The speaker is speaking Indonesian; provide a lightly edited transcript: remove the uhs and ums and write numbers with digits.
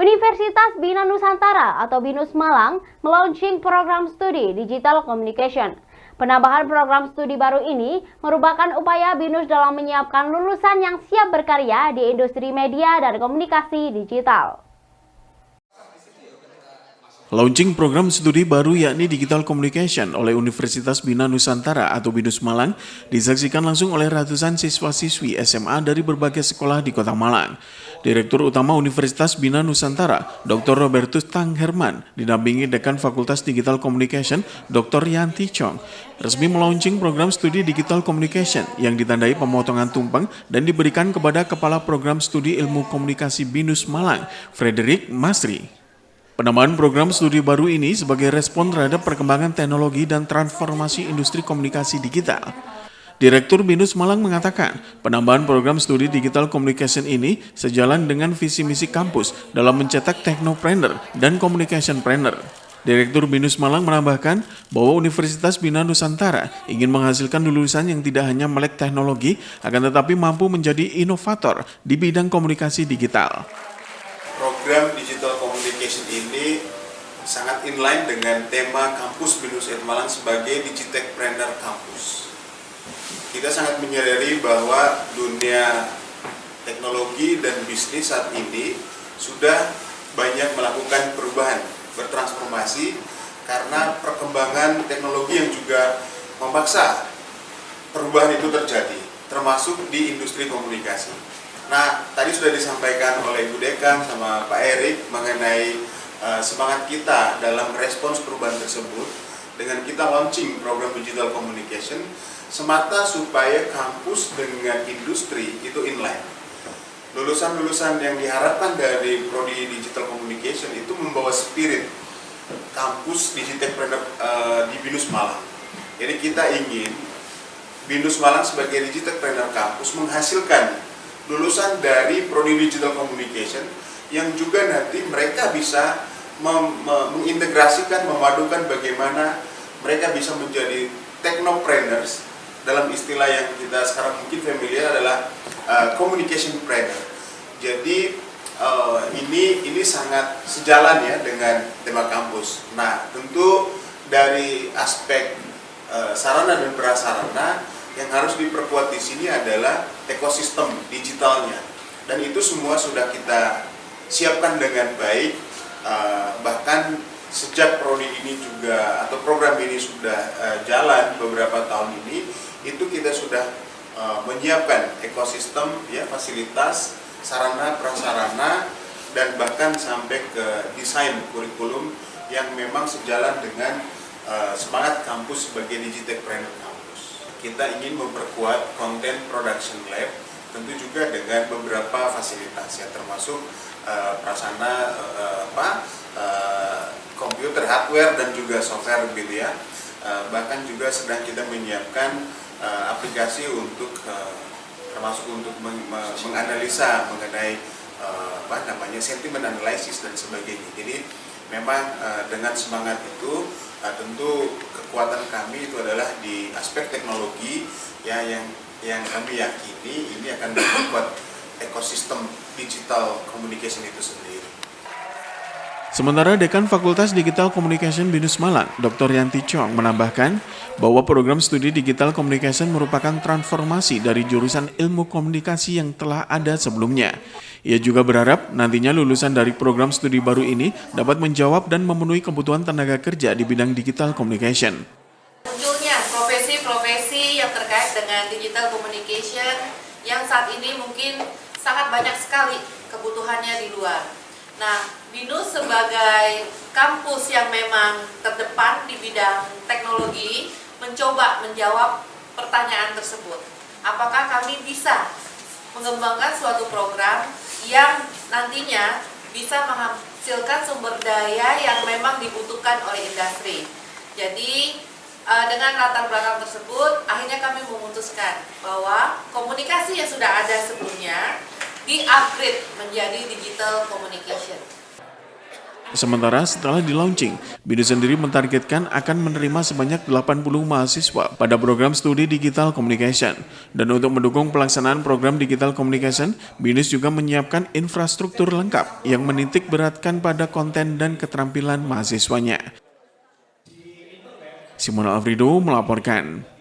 Universitas Bina Nusantara atau BINUS Malang melaunching program studi Digital Communication. Penambahan program studi baru ini merupakan upaya BINUS dalam menyiapkan lulusan yang siap berkarya di industri media dan komunikasi digital. Launching program studi baru yakni Digital Communication oleh Universitas Bina Nusantara atau BINUS Malang disaksikan langsung oleh ratusan siswa-siswi SMA dari berbagai sekolah di Kota Malang. Direktur Utama Universitas Bina Nusantara, Dr. Robertus Tang Herman, didampingi Dekan Fakultas Digital Communication, Dr. Yanti Chong, resmi melaunching program studi Digital Communication yang ditandai pemotongan tumpeng dan diberikan kepada Kepala Program Studi Ilmu Komunikasi BINUS Malang, Frederick Masri. Penambahan program studi baru ini sebagai respon terhadap perkembangan teknologi dan transformasi industri komunikasi digital. Direktur BINUS Malang mengatakan, penambahan program studi Digital Communication ini sejalan dengan visi misi kampus dalam mencetak technopreneur dan communicationpreneur. Direktur BINUS Malang menambahkan bahwa Universitas Bina Nusantara ingin menghasilkan lulusan yang tidak hanya melek teknologi, akan tetapi mampu menjadi inovator di bidang komunikasi digital. Program Digital Communication ini sangat inline dengan tema kampus BINUS Malang sebagai Digitechpreneur Campus. Kita sangat menyadari bahwa dunia teknologi dan bisnis saat ini sudah banyak melakukan perubahan, bertransformasi karena perkembangan teknologi yang juga memaksa perubahan itu terjadi, termasuk di industri komunikasi. Nah, tadi sudah disampaikan oleh Ibu Dekan sama Pak Erik mengenai semangat kita dalam respons perubahan tersebut dengan kita launching program Digital Communication semata supaya kampus dengan industri itu inline. Lulusan-lulusan yang diharapkan dari Prodi Digital Communication itu membawa spirit kampus Digitechpreneur di BINUS Malang. Jadi kita ingin BINUS Malang sebagai Digitechpreneur Campus menghasilkan lulusan dari Prodi Digital Communication yang juga nanti mereka bisa mengintegrasikan, memadukan bagaimana mereka bisa menjadi technopreneurs, dalam istilah yang kita sekarang mungkin familiar adalah communicationpreneur. Jadi ini sangat sejalan ya dengan tema kampus. Nah, tentu dari aspek sarana dan prasarana yang harus diperkuat di sini adalah ekosistem digitalnya, dan itu semua sudah kita siapkan dengan baik. Bahkan sejak prodi ini juga atau program ini sudah jalan beberapa tahun ini, itu kita sudah menyiapkan ekosistem ya, fasilitas, sarana prasarana, dan bahkan sampai ke desain kurikulum yang memang sejalan dengan semangat kampus sebagai Digitechpreneur Campus. Kita ingin memperkuat content production lab, tentu juga dengan beberapa fasilitas ya, termasuk prasarana komputer, hardware, dan juga software gitu ya. Bahkan juga sedang kita menyiapkan aplikasi untuk termasuk untuk menganalisa mengenai sentiment analysis dan sebagainya. Jadi memang dengan semangat itu tentu kekuatan kami itu adalah di aspek teknologi ya, yang kami yakini ini akan memperkuat ekosistem digital communication itu sendiri. Sementara Dekan Fakultas Digital Communication BINUS Malang, Dr. Yanti Chong menambahkan bahwa program studi Digital Communication merupakan transformasi dari jurusan ilmu komunikasi yang telah ada sebelumnya. Ia juga berharap nantinya lulusan dari program studi baru ini dapat menjawab dan memenuhi kebutuhan tenaga kerja di bidang Digital Communication. Munculnya profesi-profesi yang terkait dengan Digital Communication yang saat ini mungkin sangat banyak sekali kebutuhannya di luar. Nah, BINUS sebagai kampus yang memang terdepan di bidang teknologi mencoba menjawab pertanyaan tersebut. Apakah kami bisa mengembangkan suatu program yang nantinya bisa menghasilkan sumber daya yang memang dibutuhkan oleh industri. Jadi dengan latar belakang tersebut, akhirnya kami memutuskan bahwa komunikasi yang sudah ada sebelumnya di-upgrade menjadi Digital Communication. Sementara setelah di-launching, BINUS sendiri mentargetkan akan menerima sebanyak 80 mahasiswa pada program studi Digital Communication. Dan untuk mendukung pelaksanaan program Digital Communication, BINUS juga menyiapkan infrastruktur lengkap yang menitik beratkan pada konten dan keterampilan mahasiswanya. Simona Alfredo melaporkan.